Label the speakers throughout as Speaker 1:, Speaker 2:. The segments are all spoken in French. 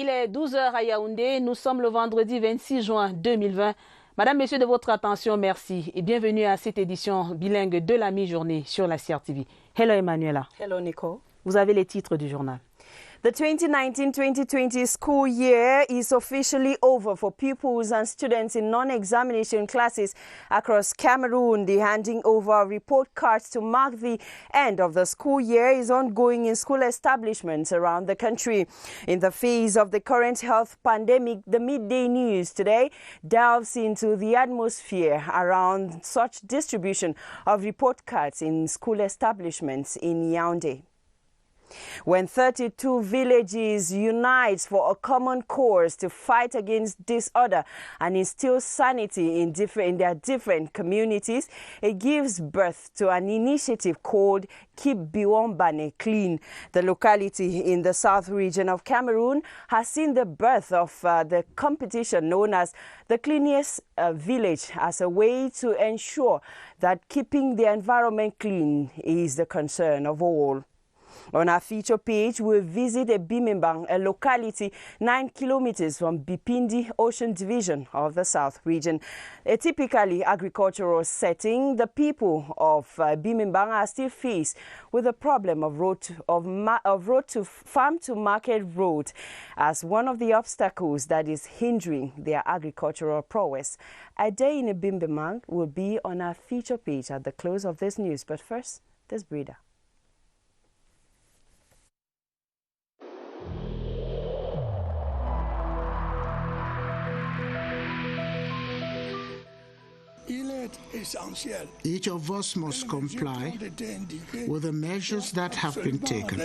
Speaker 1: Il est 12 h à Yaoundé. Nous sommes le vendredi 26 juin 2020. Madame, Messieurs, de votre attention, merci et bienvenue à cette édition bilingue de la mi-journée sur la CRTV. Hello Emmanuela.
Speaker 2: Hello Nico.
Speaker 1: Vous avez les titres du journal.
Speaker 2: The 2019-2020 school year is officially over for pupils and students in non-examination classes across Cameroon. The handing over of report cards to mark the end of the school year is ongoing in school establishments around the country. In the face of the current health pandemic, the Midday News today delves into the atmosphere around such distribution of report cards in school establishments in Yaoundé. When 32 villages unite for a common cause to fight against disorder and instill sanity in their different communities, it gives birth to an initiative called Keep Biwombane Clean. The locality in the south region of Cameroon has seen the birth of the competition known as the Cleanest Village as a way to ensure that keeping the environment clean is the concern of all. On our feature page, we'll visit Ebimimbang, a locality 9 kilometers from Bipindi Ocean Division of the South region. A typically agricultural setting, the people of Ebimimbang are still faced with the problem of road to farm to market road as one of the obstacles that is hindering their agricultural prowess. A day in Ebimimbang will be on our feature page at the close of this news. But first, this breeder.
Speaker 3: Each of us must comply with the measures that have been taken.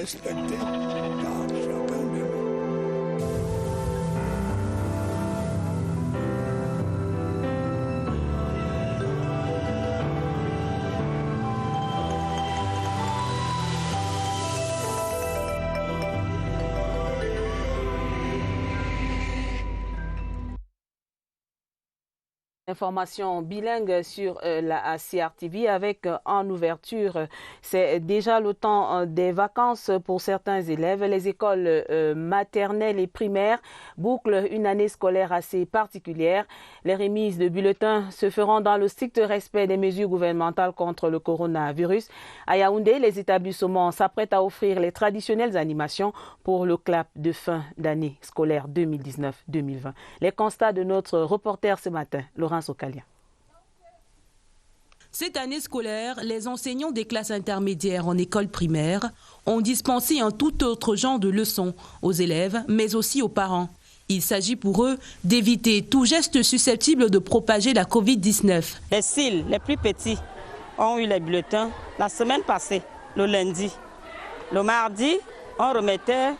Speaker 1: Information bilingue sur la CRTV avec en ouverture, c'est déjà le temps des vacances pour certains élèves. Les écoles maternelles et primaires bouclent une année scolaire assez particulière. Les remises de bulletins se feront dans le strict respect des mesures gouvernementales contre le coronavirus. À Yaoundé, les établissements s'apprêtent à offrir les traditionnelles animations pour le clap de fin d'année scolaire 2019-2020. Les constats de notre reporter ce matin, Laurent Socalia.
Speaker 4: Cette année scolaire, les enseignants des classes intermédiaires en école primaire ont dispensé un tout autre genre de leçons aux élèves, mais aussi aux parents. Il s'agit pour eux d'éviter tout geste susceptible de propager la Covid-19.
Speaker 5: Les cils, les plus petits, ont eu les bulletins la semaine passée, le lundi. Le mardi, on remettait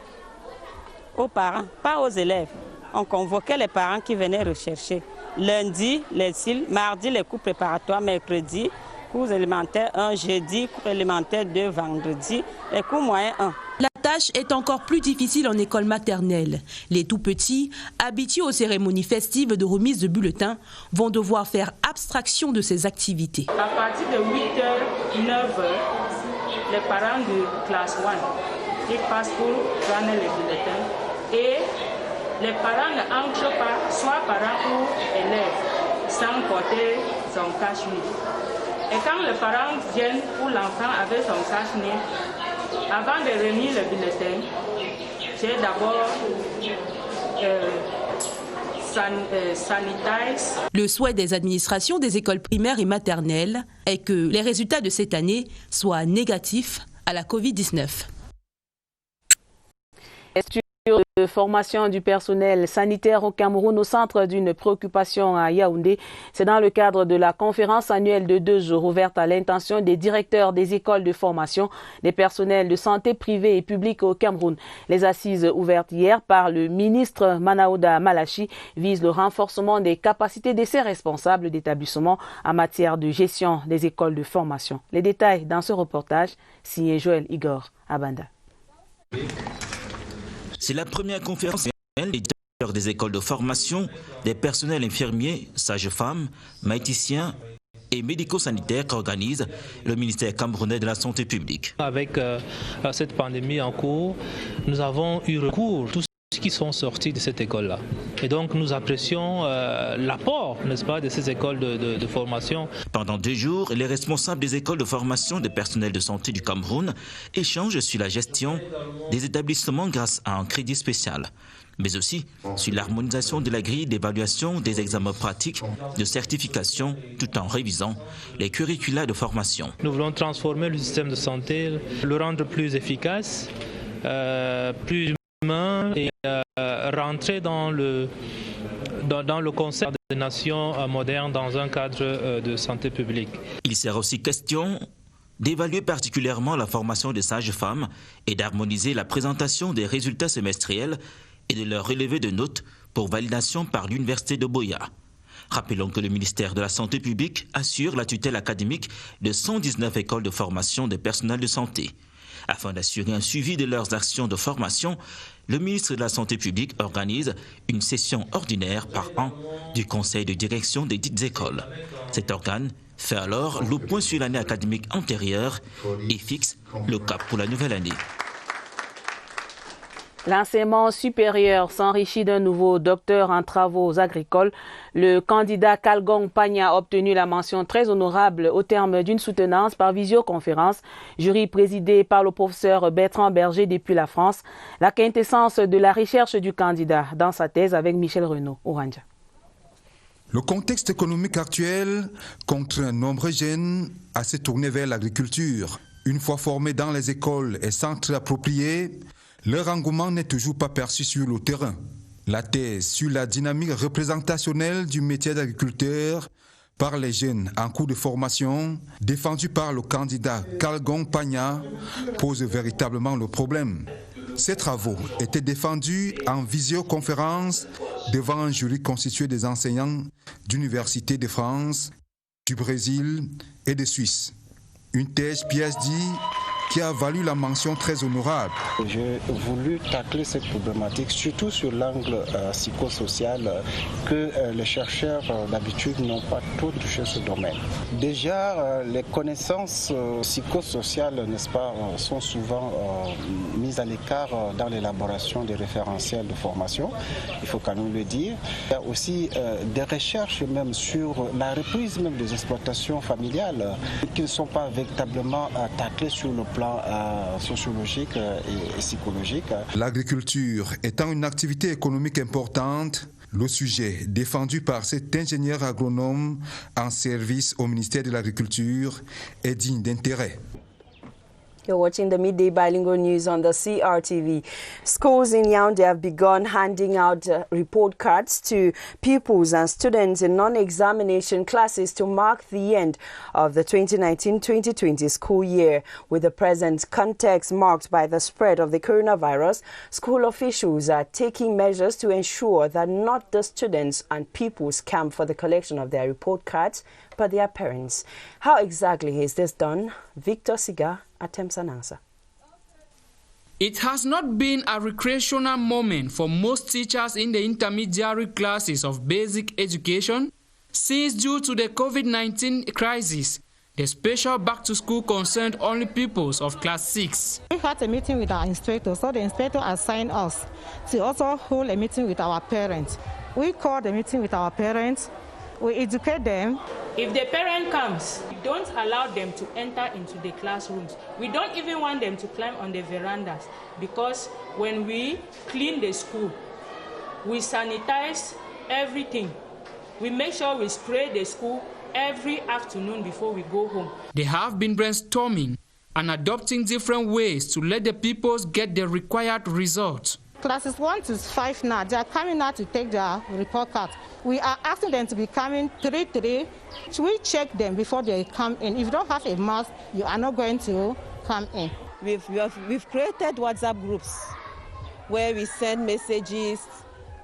Speaker 5: aux parents, pas aux élèves. On convoquait les parents qui venaient rechercher. Lundi, les cils, mardi, les cours préparatoires, mercredi, cours élémentaires 1, jeudi, cours élémentaires 2, vendredi, et cours moyens 1.
Speaker 4: La tâche est encore plus difficile en école maternelle. Les tout-petits, habitués aux cérémonies festives de remise de bulletins, vont devoir faire abstraction de ces activités.
Speaker 6: À partir de 8h, 9h, les parents de classe 1, ils passent pour prendre les bulletins et les parents n'entrent pas, soit parents ou élèves, sans porter son cache-nez. Et quand les parents viennent pour l'enfant avec son cache-nez, avant de remettre le bulletin, j'ai d'abord sanitize.
Speaker 4: Le souhait des administrations des écoles primaires et maternelles est que les résultats de cette année soient négatifs à la Covid-19.
Speaker 1: De formation du personnel sanitaire au Cameroun au centre d'une préoccupation à Yaoundé. C'est dans le cadre de la conférence annuelle de 2 jours ouverte à l'intention des directeurs des écoles de formation des personnels de santé privés et publics au Cameroun. Les assises ouvertes hier par le ministre Manaouda Malachi visent le renforcement des capacités de ces responsables d'établissement en matière de gestion des écoles de formation. Les détails dans ce reportage signé Joël Igor Abanda.
Speaker 7: C'est la première conférence des directeurs des écoles de formation, des personnels infirmiers, sages-femmes, maïticiens et médico-sanitaires qu'organise le ministère camerounais de la Santé publique.
Speaker 8: Avec cette pandémie en cours, nous avons eu recours à tout ce qui qui sont sortis de cette école-là. Et donc nous apprécions l'apport, n'est-ce pas, de ces écoles de formation.
Speaker 7: Pendant 2 jours, les responsables des écoles de formation des personnels de santé du Cameroun échangent sur la gestion des établissements grâce à un crédit spécial, mais aussi sur l'harmonisation de la grille d'évaluation des examens pratiques de certification tout en révisant les curricula de formation.
Speaker 8: Nous voulons transformer le système de santé, le rendre plus efficace, plus humain et rentrer dans le concept de nation moderne dans un cadre de santé publique.
Speaker 7: Il sera aussi question d'évaluer particulièrement la formation des sages-femmes et d'harmoniser la présentation des résultats semestriels et de leur relevé de notes pour validation par l'Université de Boya. Rappelons que le ministère de la Santé publique assure la tutelle académique de 119 écoles de formation des personnels de santé. Afin d'assurer un suivi de leurs actions de formation, le ministre de la Santé publique organise une session ordinaire par an du conseil de direction des dites écoles. Cet organe fait alors le point sur l'année académique antérieure et fixe le cap pour la nouvelle année.
Speaker 1: L'enseignement supérieur s'enrichit d'un nouveau docteur en travaux agricoles. Le candidat Kalgong Pagna a obtenu la mention très honorable au terme d'une soutenance par visioconférence, jury présidé par le professeur Bertrand Berger depuis la France. La quintessence de la recherche du candidat dans sa thèse avec Michel Renaud, Oranja.
Speaker 9: Le contexte économique actuel contraint nombreux jeunes à se tourner vers l'agriculture. Une fois formés dans les écoles et centres appropriés, leur engouement n'est toujours pas perçu sur le terrain. La thèse sur la dynamique représentationnelle du métier d'agriculteur par les jeunes en cours de formation, défendue par le candidat Kalgong Pagna, pose véritablement le problème. Ces travaux étaient défendus en visioconférence devant un jury constitué des enseignants d'universités de France, du Brésil et de Suisse. Une thèse PhD qui a valu la mention très honorable.
Speaker 10: J'ai voulu tacler cette problématique, surtout sur l'angle psychosocial, que les chercheurs d'habitude n'ont pas trop touché ce domaine. Déjà, les connaissances psychosociales, n'est-ce pas, sont souvent mises à l'écart dans l'élaboration des référentiels de formation, il faut quand même le dire. Il y a aussi des recherches même sur la reprise même des exploitations familiales qui ne sont pas véritablement taclées sur le plan sociologique et psychologique.
Speaker 9: L'agriculture étant une activité économique importante, le sujet défendu par cet ingénieur agronome en service au ministère de l'Agriculture est digne d'intérêt.
Speaker 2: You're watching the Midday Bilingual News on the CRTV. Schools in Yaoundé have begun handing out report cards to pupils and students in non-examination classes to mark the end of the 2019-2020 school year. With the present context marked by the spread of the coronavirus, school officials are taking measures to ensure that not the students and pupils camp for the collection of their report cards, but their parents. How exactly is this done? Victor Siga attempts an answer.
Speaker 11: It has not been a recreational moment for most teachers in the intermediary classes of basic education, since due to the COVID-19 crisis, the special back-to-school concerned only pupils of class 6.
Speaker 12: We had a meeting with our inspector, so the inspector assigned us to also hold a meeting with our parents. We called the meeting with our parents. We educate them.
Speaker 6: If the parent comes, we don't allow them to enter into the classrooms. We don't even want them to climb on the verandas, because when we clean the school, we sanitize everything. We make sure we spray the school every afternoon before we go home.
Speaker 11: They have been brainstorming and adopting different ways to let the pupils get the required results.
Speaker 12: Classes 1 to 5 now, they are coming now to take their report card. We are asking them to be coming 3-3. We check them before they come in. If you don't have a mask, you are not going to come in.
Speaker 13: We've created WhatsApp groups where we send messages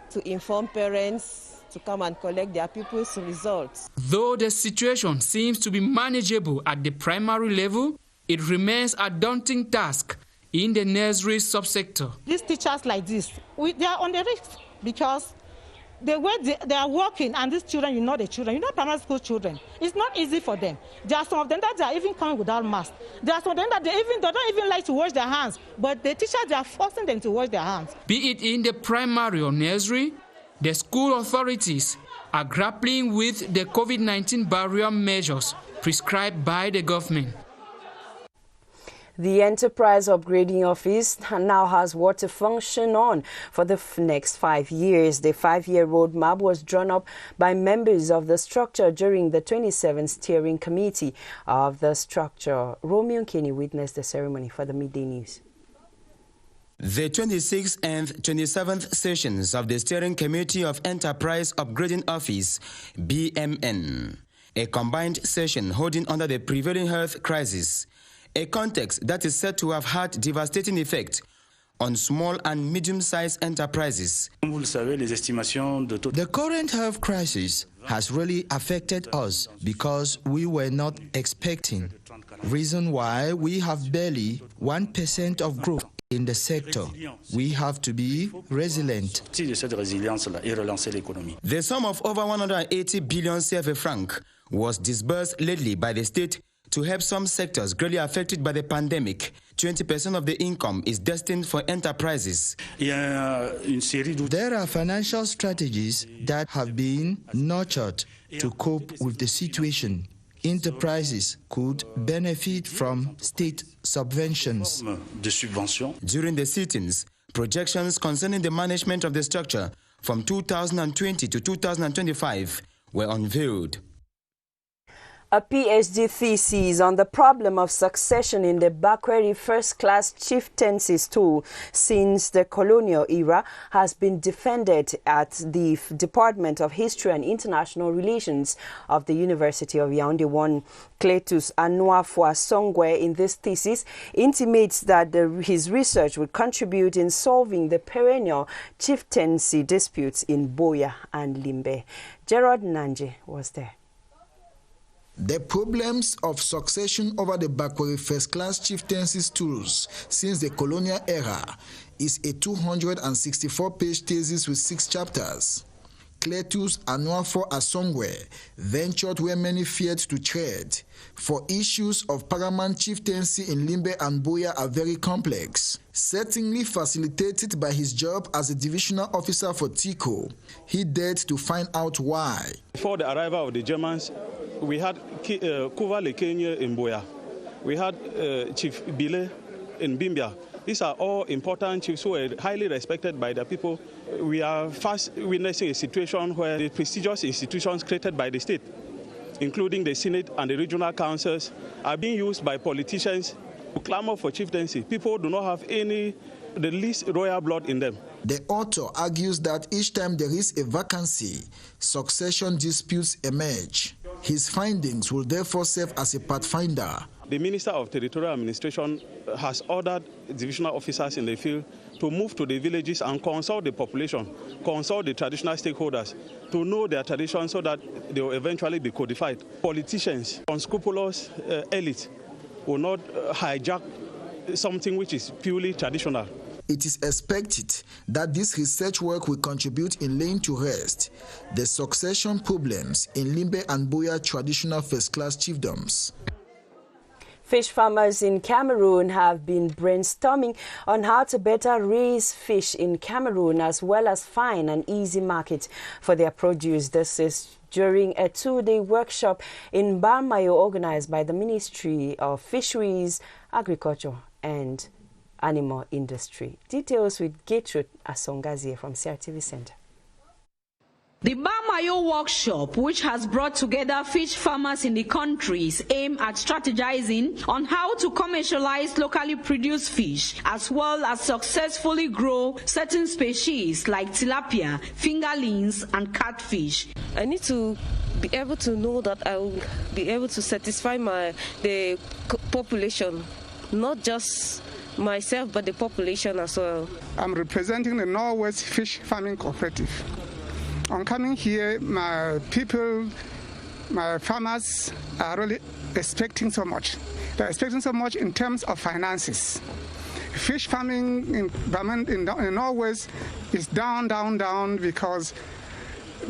Speaker 13: to inform parents to come and collect their pupils' results.
Speaker 11: Though the situation seems to be manageable at the primary level, it remains a daunting task in the nursery subsector.
Speaker 12: These teachers like this, they are on the risk, because the way they are working, and these children, the children, primary school children, it's not easy for them. There are some of them that they are even coming without masks. There are some of them that they don't even like to wash their hands, but the teachers, they are forcing them to wash their hands.
Speaker 11: Be it in the primary or nursery, the school authorities are grappling with the COVID-19 barrier measures prescribed by the government.
Speaker 2: The Enterprise Upgrading Office now has what to function on for the next 5 years. The 5-year roadmap was drawn up by members of the structure during the 27th Steering Committee of the structure. Romeo Kenny witnessed the ceremony for the Midday News.
Speaker 14: The 26th and 27th sessions of the Steering Committee of Enterprise Upgrading Office, BMN, a combined session holding under the prevailing health crisis, a context that is said to have had devastating effect on small and medium-sized enterprises.
Speaker 15: The current health crisis has really affected us because we were not expecting. Reason why we have barely 1% of growth in the sector. We have to be resilient.
Speaker 14: The sum of over 180 billion CFA franc was disbursed lately by the state to help some sectors greatly affected by the pandemic. 20% of the income is destined for enterprises.
Speaker 15: There are financial strategies that have been nurtured to cope with the situation. Enterprises could benefit from state subventions.
Speaker 14: During the sittings, projections concerning the management of the structure from 2020 to 2025 were unveiled.
Speaker 2: A PhD thesis on the problem of succession in the Bakweri first-class chieftaincies tool since the colonial era has been defended at the Department of History and International Relations of the University of Yaoundé. One Cletus Anuafua Songwe in this thesis intimates that his research would contribute in solving the perennial chieftaincy disputes in Boya and Limbe. Gerard Nanje was there.
Speaker 16: The problems of succession over the Bakweri first-class chieftaincies tools since the colonial era is a 264-page thesis with 6 chapters. Cletus Anuafo Asongwe ventured where many feared to tread, for issues of paramount chieftaincy in Limbe and Boya are very complex. Certainly facilitated by his job as a divisional officer for TICO, he dared to find out why.
Speaker 17: Before the arrival of the Germans, we had Kuva Lekenya in Boya. We had Chief Bile in Bimbia. These are all important chiefs who are highly respected by the people. We are fast witnessing a situation where the prestigious institutions created by the state, including the Senate and the regional councils, are being used by politicians to clamor for chieftaincy. People do not have the least royal blood in them.
Speaker 16: The author argues that each time there is a vacancy, succession disputes emerge. His findings will therefore serve as a pathfinder.
Speaker 17: The Minister of Territorial Administration has ordered divisional officers in the field to move to the villages and consult the population, consult the traditional stakeholders to know their traditions so that they will eventually be codified. Politicians, unscrupulous elite will not hijack something which is purely traditional.
Speaker 16: It is expected that this research work will contribute in laying to rest the succession problems in Limbe and Boya traditional first-class chiefdoms.
Speaker 2: Fish farmers in Cameroon have been brainstorming on how to better raise fish in Cameroon, as well as find an easy market for their produce. This is during a 2-day workshop in Barmayo organized by the Ministry of Fisheries, Agriculture and Animal Industry. Details with Gertrude Asongazie from CRTV Center.
Speaker 18: The Barmayo workshop, which has brought together fish farmers in the countries, aim at strategizing on how to commercialize locally produced fish, as well as successfully grow certain species like tilapia, fingerlings, and catfish.
Speaker 13: I need to be able to know that I will be able to satisfy the population, not just myself, but the population as well.
Speaker 19: I'm representing the Northwest Fish Farming Cooperative. On coming here, my people, my farmers are really expecting so much. They're expecting so much in terms of finances. Fish farming in Northwest is down because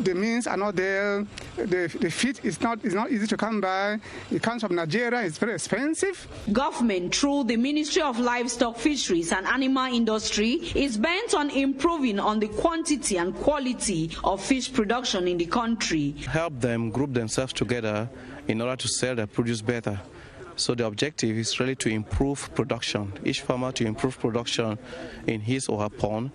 Speaker 19: the means are not there. The feed is not easy to come by. It comes from Nigeria. It's very expensive.
Speaker 18: Government, through the Ministry of Livestock, Fisheries and Animal Industry, is bent on improving on the quantity and quality of fish production in the country.
Speaker 20: Help them group themselves together in order to sell their produce better. So the objective is really to improve production. Each farmer to improve production in his or her pond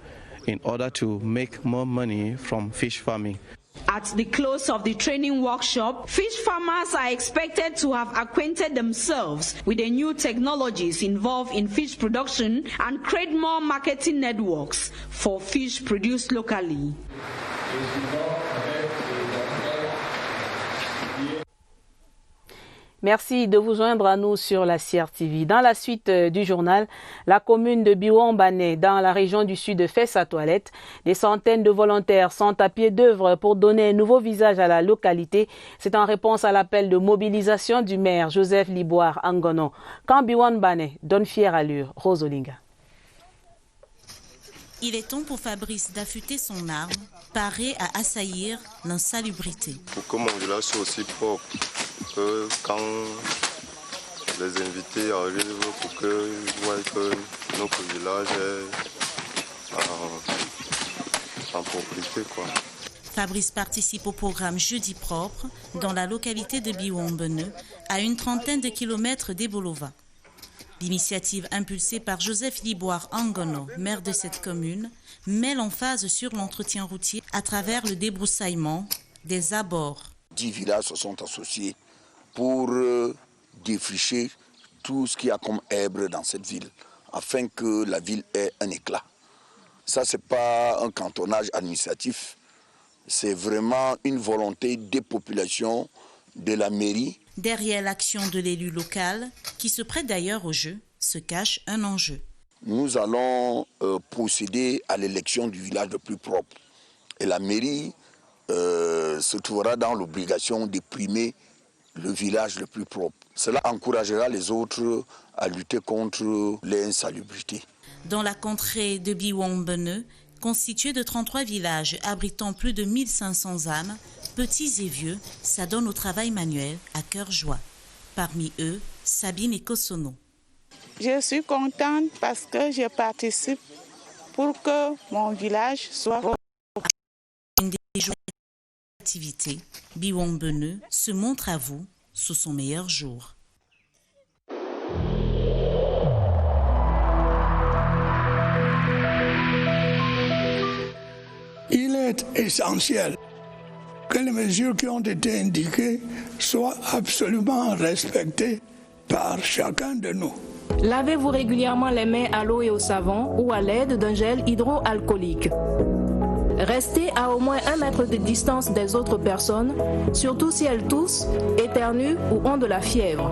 Speaker 20: in order to make more money from fish farming.
Speaker 18: At the close of the training workshop, fish farmers are expected to have acquainted themselves with the new technologies involved in fish production and create more marketing networks for fish produced locally.
Speaker 1: Merci de vous joindre à nous sur la CRTV. Dans la suite du journal, la commune de Biwambane, dans la région du sud, fait sa toilette. Des centaines de volontaires sont à pied d'œuvre pour donner un nouveau visage à la localité. C'est en réponse à l'appel de mobilisation du maire Joseph Liboire Angono. Quand Biwambane donne fière allure, Rosolinga.
Speaker 21: Il est temps pour Fabrice d'affûter son arme, paré à assaillir l'insalubrité.
Speaker 22: Pour que mon village soit aussi propre, que quand les invités arrivent, pour qu'ils voient que notre village est en propriété, quoi.
Speaker 21: Fabrice participe au programme Jeudi propre dans la localité de Biwambane, à une trentaine de kilomètres d'Ebolova. L'initiative impulsée par Joseph Liboire Angono, maire de cette commune, met l'emphase sur l'entretien routier à travers le débroussaillement des abords.
Speaker 23: 10 villages se sont associés pour défricher tout ce qu'il y a comme herbe dans cette ville, afin que la ville ait un éclat. Ça, ce n'est pas un cantonnage administratif, c'est vraiment une volonté des populations, de la mairie.
Speaker 21: Derrière l'action de l'élu local, qui se prête d'ailleurs au jeu, se cache un enjeu.
Speaker 23: Nous allons procéder à l'élection du village le plus propre. Et la mairie se trouvera dans l'obligation de primer le village le plus propre. Cela encouragera les autres à lutter contre l'insalubrité.
Speaker 21: Dans la contrée de Biwambane, constituée de 33 villages abritant plus de 1500 âmes, petits et vieux, s'adonnent au travail manuel à cœur joie. Parmi eux, Sabine et Kosono.
Speaker 24: Je suis contente parce que je participe pour que mon village soit...
Speaker 21: Une des jours d'activité, Biwambane se montre à vous sous son meilleur jour.
Speaker 25: Il est essentiel que les mesures qui ont été indiquées soient absolument respectées par chacun de nous.
Speaker 26: Lavez-vous régulièrement les mains à l'eau et au savon ou à l'aide d'un gel hydroalcoolique. Restez à au moins 1 mètre de distance des autres personnes, surtout si elles toussent, éternuent ou ont de la fièvre.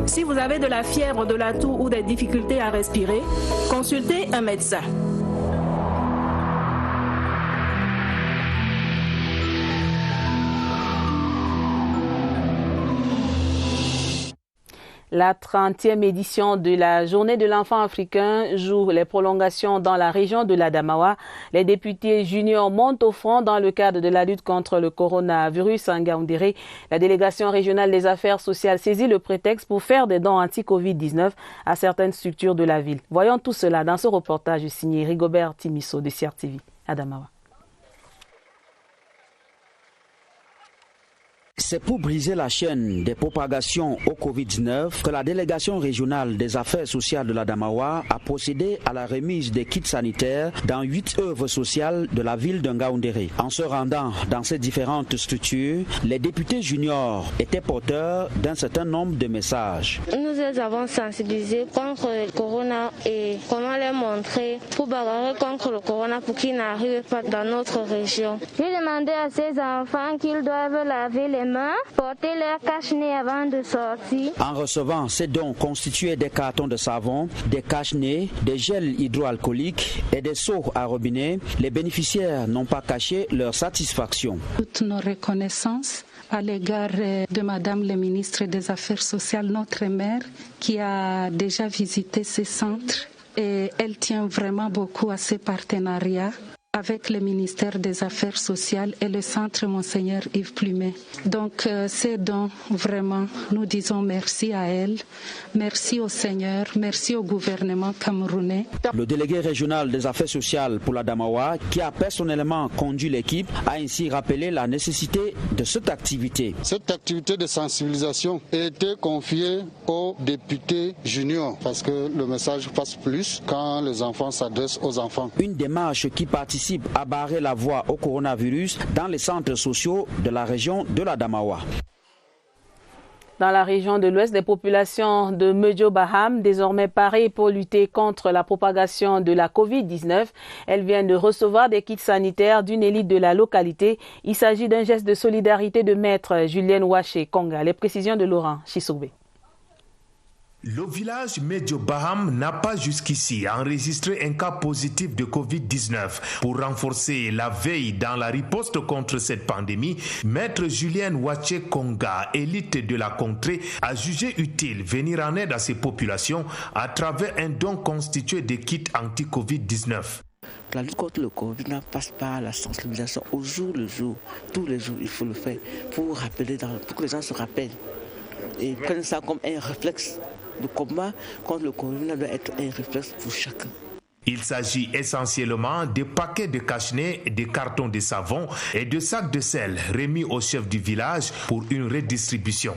Speaker 26: Si vous avez de la fièvre, de la toux ou des difficultés à respirer, consultez un médecin.
Speaker 1: La 30e édition de la Journée de l'enfant africain joue les prolongations dans la région de l'Adamawa. Les députés juniors montent au front dans le cadre de la lutte contre le coronavirus en Ngaoundéré. La délégation régionale des affaires sociales saisit le prétexte pour faire des dons anti-Covid-19 à certaines structures de la ville. Voyons tout cela dans ce reportage signé Rigobert Timiso de CRTV, Adamawa.
Speaker 27: C'est pour briser la chaîne des propagations au Covid-19 que la délégation régionale des affaires sociales de l'Adamawa a procédé à la remise des kits sanitaires dans 8 œuvres sociales de la ville de Ngaoundéré. En se rendant dans ces différentes structures, les députés juniors étaient porteurs d'un certain nombre de messages.
Speaker 28: Nous avons sensibilisé contre le corona et comment les montrer pour bagarrer contre le corona pour qu'il n'arrive pas dans notre région. J'ai demandé à ces enfants qu'ils doivent laver les mains, porter leur cache-nez avant de sortir.
Speaker 27: En recevant ces dons constitués des cartons de savon, des cache-nez, des gels hydroalcooliques et des seaux à robinet, les bénéficiaires n'ont pas caché leur satisfaction.
Speaker 29: Toutes nos reconnaissances à l'égard de Madame le ministre des Affaires sociales, notre mère, qui a déjà visité ces centres et elle tient vraiment beaucoup à ces partenariats. avec le ministère des Affaires sociales et le centre Monseigneur Yves Plumet. Donc ces dons, vraiment, nous disons merci à elle, merci au Seigneur, merci au gouvernement camerounais.
Speaker 27: Le délégué régional des affaires sociales pour la Damawa, qui a personnellement conduit l'équipe, a ainsi rappelé la nécessité de cette activité.
Speaker 3: Cette activité de sensibilisation a été confiée aux députés juniors parce que le message passe plus quand les enfants s'adressent aux enfants.
Speaker 27: Une démarche qui participe à barrer la voie au coronavirus dans les centres sociaux de la région de la Damawa.
Speaker 1: Dans la région de l'Ouest, des populations de Medjo-Baham, désormais parées pour lutter contre la propagation de la Covid-19. Elles viennent de recevoir des kits sanitaires d'une élite de la localité. Il s'agit d'un geste de solidarité de maître Julienne Ouaché-Konga. Les précisions de Laurent Chisoubé.
Speaker 4: Le village Medjo-Baham n'a pas jusqu'ici enregistré un cas positif de Covid-19. Pour renforcer la veille dans la riposte contre cette pandémie, Maître Julienne Ouaché-Konga, élite de la contrée, a jugé utile venir en aide à ces populations à travers un don constitué de kits anti-Covid-19.
Speaker 5: La lutte contre le Covid ne passe pas à la sensibilisation au jour le jour. Tous les jours, il faut le faire pour que les gens se rappellent et prennent ça comme un réflexe. Le combat contre le corona doit être un réflexe pour chacun.
Speaker 4: Il s'agit essentiellement de paquets de cache-nez, de cartons de savon et de sacs de sel remis au chef du village pour une redistribution.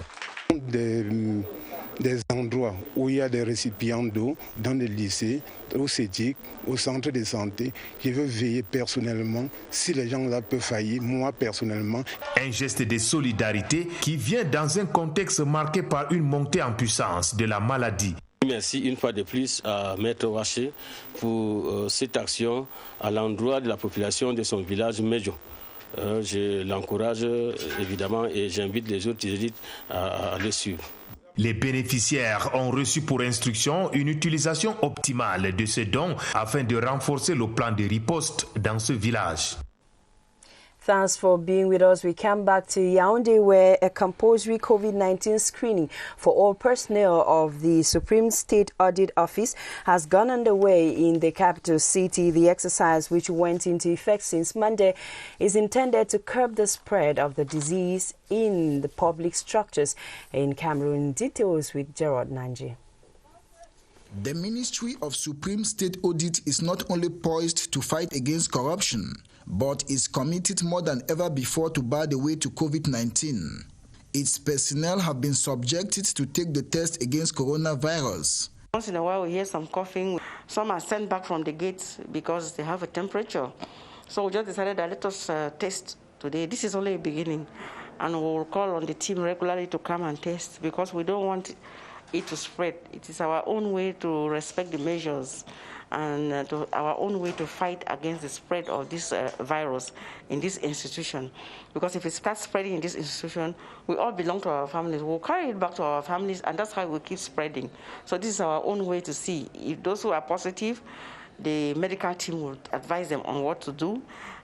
Speaker 6: Des endroits où il y a des récipients d'eau, dans les lycées, au CETIC, au centre de santé. Je veux veiller personnellement, si les gens là peuvent faillir, moi personnellement.
Speaker 4: Un geste de solidarité qui vient dans un contexte marqué par une montée en puissance de la maladie.
Speaker 7: Merci une fois de plus à Maître Ouaché pour cette action à l'endroit de la population de son village Medjo. Je l'encourage évidemment et j'invite les autres élites à le suivre.
Speaker 4: Les bénéficiaires ont reçu pour instruction une utilisation optimale de ces dons afin de renforcer le plan de riposte dans ce village.
Speaker 2: Thanks for being with us. We come back to Yaoundé, where a compulsory COVID-19 screening for all personnel of the Supreme State Audit Office has gone underway in the capital city. The exercise, which went into effect since Monday, is intended to curb the spread of the disease in the public structures in Cameroon. Details with Gerard Nanji.
Speaker 16: The Ministry of Supreme State Audit is not only poised to fight against corruption, but is committed more than ever before to bar the way to COVID-19. Its personnel have been subjected to take the test against coronavirus.
Speaker 8: Once in a while we hear some coughing. Some are sent back from the gates because they have a temperature. So we just decided that let us test today. This is only a beginning. And we'll call on the team regularly to come and test because we don't want it to spread. It is our own way to respect the measures and our own way to fight against the spread of this virus in this institution. Because if it starts spreading in this institution, we all belong to our families. We'll carry it back to our families, and that's how we keep spreading. So this is our own way to see. If those who are positive, the medical team will advise them on what to do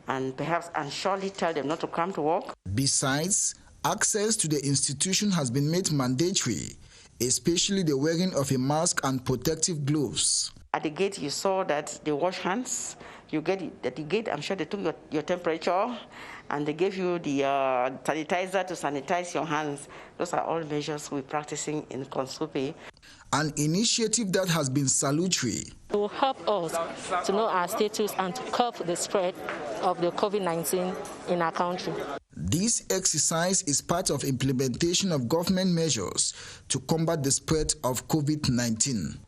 Speaker 8: and perhaps and surely tell them not to come to work.
Speaker 16: Besides, access to the institution has been made mandatory, especially the wearing of a mask and protective gloves.
Speaker 8: At the gate, you saw that they wash hands. You get it at the gate. I'm sure they took your temperature, and they gave you the sanitizer to sanitize your hands. Those are all measures we're practicing in Konsupe.
Speaker 16: An initiative that has been salutary.
Speaker 9: It will help us to know our status and to curb the spread of the COVID-19 in our country.
Speaker 16: This exercise is part of implementation of government measures to combat the spread of COVID-19.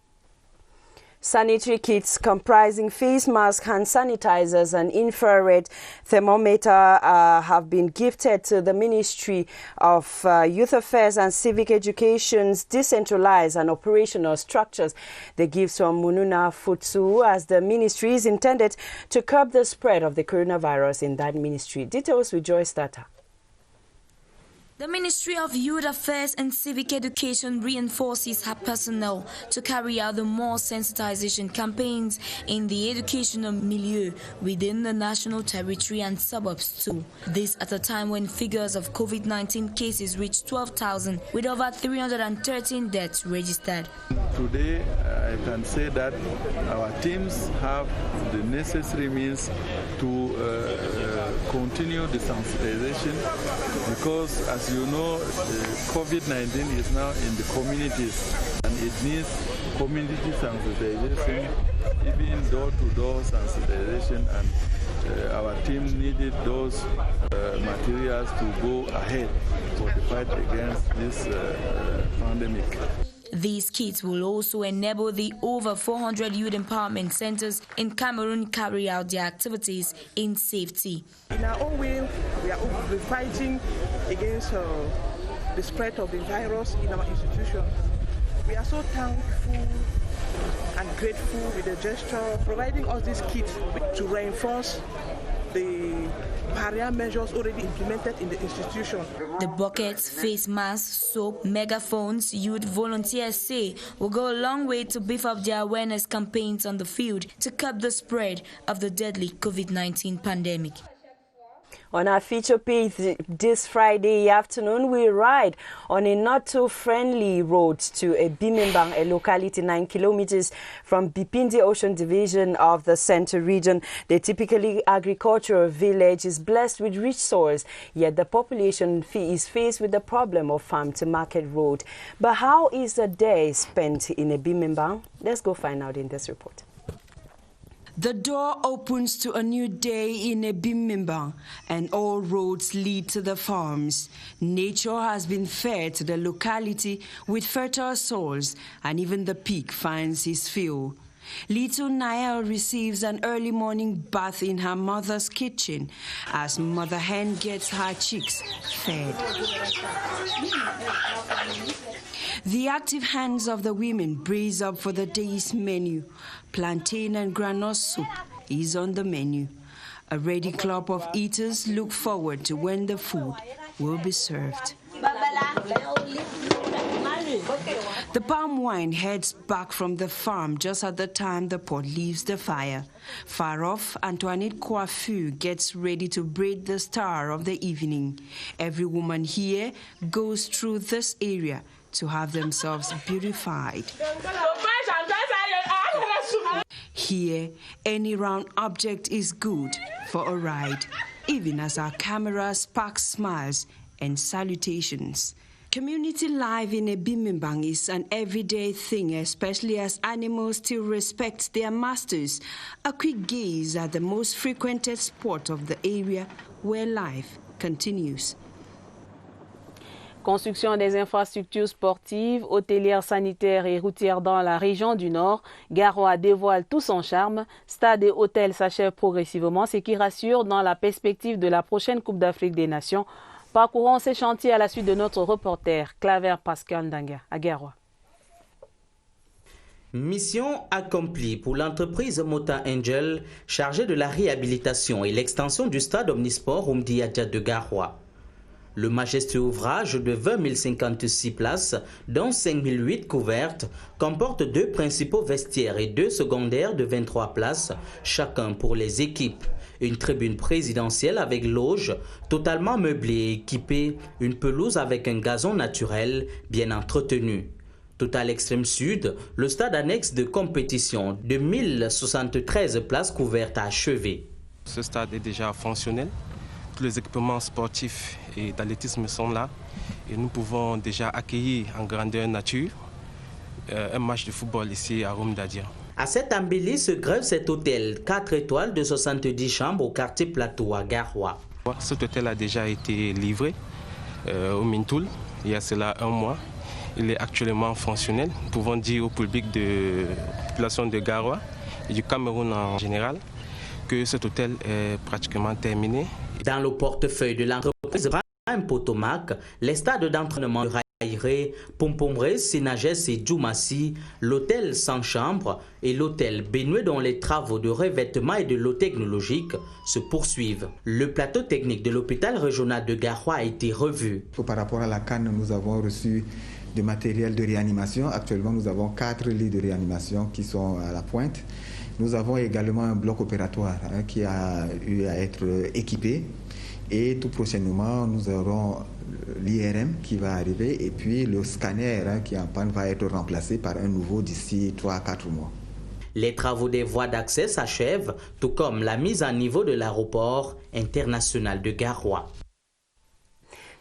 Speaker 2: Sanitary kits comprising face masks, hand sanitizers and infrared thermometer have been gifted to the Ministry of Youth Affairs and Civic Education's decentralized and operational structures. The gifts from Mununa Futsu, as the ministry is intended to curb the spread of the coronavirus in that ministry. Details with Joyce Tata.
Speaker 10: The Ministry of Youth Affairs and Civic Education reinforces her personnel to carry out the more sensitization campaigns in the educational milieu within the national territory and suburbs too. This at a time when figures of COVID-19 cases reached 12,000 with over 313 deaths registered.
Speaker 11: Today, I can say that our teams have the necessary means to continue the sensitization, because as you know, COVID-19 is now in the communities and it needs community sensitization, even door-to-door sensitization, and our team needed those materials to go ahead for the fight against this pandemic.
Speaker 10: These kits will also enable the over 400 youth empowerment centers in Cameroon carry out their activities in safety.
Speaker 12: In our own way, we are fighting against the spread of the virus in our institutions. We are so thankful and grateful with the gesture providing us this kit to reinforce the barrier measures already implemented in the institution.
Speaker 10: The buckets, face masks, soap, megaphones, youth volunteers say will go a long way to beef up their awareness campaigns on the field to curb the spread of the deadly COVID-19 pandemic.
Speaker 2: On our feature page this Friday afternoon, we ride on a not-too-friendly road to Bimimbang, a locality 9 kilometers from Bipindi Ocean Division of the Central Region. The typically agricultural village is blessed with rich soils, yet the population is faced with the problem of farm-to-market road. But how is a day spent in Bimimbang? Let's go find out in this report.
Speaker 13: The door opens to a new day in Bimimbang, and all roads lead to the farms. Nature has been fair to the locality with fertile soils, and even the pig finds his fill. Little Nael receives an early morning bath in her mother's kitchen as mother hen gets her chicks fed. The active hands of the women brace up for the day's menu. Plantain and groundnut soup is on the menu. A ready club of eaters look forward to when the food will be served. The palm wine heads back from the farm just at the time the pot leaves the fire. Far off, Antoinette Coiffure gets ready to braid the star of the evening. Every woman here goes through this area to have themselves beautified. Here, any round object is good for a ride, even as our camera sparks smiles and salutations. Community life in Bimimbang is an everyday thing, especially as animals still respect their masters. A quick gaze at the most frequented spot of the area where life continues.
Speaker 1: Construction des infrastructures sportives, hôtelières, sanitaires et routières dans la région du Nord, Garoua dévoile tout son charme. Stades et hôtels s'achèvent progressivement, ce qui rassure dans la perspective de la prochaine Coupe d'Afrique des Nations. Parcourons ces chantiers à la suite de notre reporter Claver Pascal Ndanga à Garoua.
Speaker 14: Mission accomplie pour l'entreprise Mota Angel chargée de la réhabilitation et l'extension du stade omnisport Oumdi Adja de Garoua. Le majestueux ouvrage de 20 056 places, dont 5 008 couvertes, comporte 2 principaux vestiaires et 2 secondaires de 23 places, chacun pour les équipes. Une tribune présidentielle avec loge, totalement meublée et équipée, une pelouse avec un gazon naturel bien entretenu. Tout à l'extrême sud, le stade annexe de compétition de 1073 places couvertes à achever.
Speaker 15: Ce stade est déjà fonctionnel. Tous les équipements sportifs et d'athlétisme sont là et nous pouvons déjà accueillir en grandeur nature un match de football ici à Oumdi-Adja.
Speaker 14: À cette embellie se grève cet hôtel 4 étoiles de 70 chambres au quartier Plateau à Garoua.
Speaker 15: Cet hôtel a déjà été livré au Mintoul il y a cela 1 mois. Il est actuellement fonctionnel. Nous pouvons dire au public de la population de Garoua et du Cameroun en général que cet hôtel est pratiquement terminé.
Speaker 14: Dans le portefeuille de l'entreprise Prime Potomac, les stades d'entraînement Aïré, Pompomré, Sénagès et Djoumassi, l'hôtel sans chambre et l'hôtel Bénoué dont les travaux de revêtement et de l'eau technologique se poursuivent. Le plateau technique de l'hôpital régional de Garoua a été revu.
Speaker 17: Par rapport à la CAN, nous avons reçu du matériel de réanimation. Actuellement, nous avons 4 lits de réanimation qui sont à la pointe. Nous avons également un bloc opératoire qui a eu à être équipé. Et tout prochainement, nous aurons l'IRM qui va arriver et puis le scanner qui en panne va être remplacé par un nouveau d'ici 3 à 4 mois.
Speaker 14: Les travaux des voies d'accès s'achèvent, tout comme la mise à niveau de l'aéroport international de Garoua.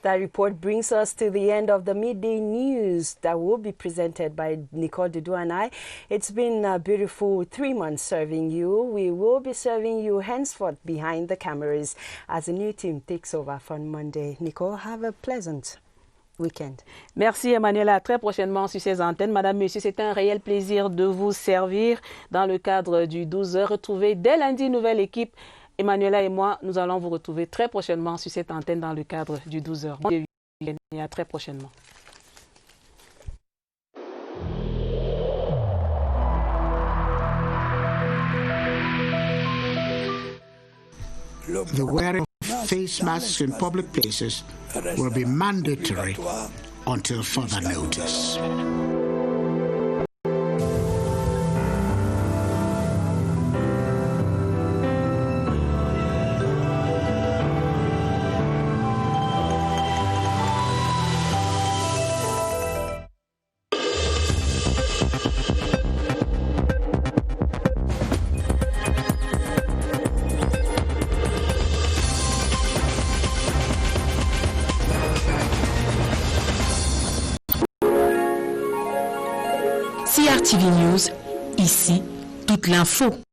Speaker 2: That report brings us to the end of the midday news that will be presented by Nicole Dudu and I. It's been a beautiful 3 months serving you. We will be serving you henceforth behind the cameras as a new team takes over from Monday. Nicole, have a pleasant weekend.
Speaker 1: Merci Emmanuela. Très prochainement sur ces antennes. Madame, Monsieur, c'est un réel plaisir de vous servir dans le cadre du 12h. Retrouvez dès lundi une nouvelle équipe. Emmanuela et moi, nous allons vous retrouver très prochainement sur cette antenne dans le cadre du 12h. Et à très prochainement.
Speaker 18: The wearing of face masks in public places will be mandatory until further notice.
Speaker 19: CRTV News, ici, toute l'info.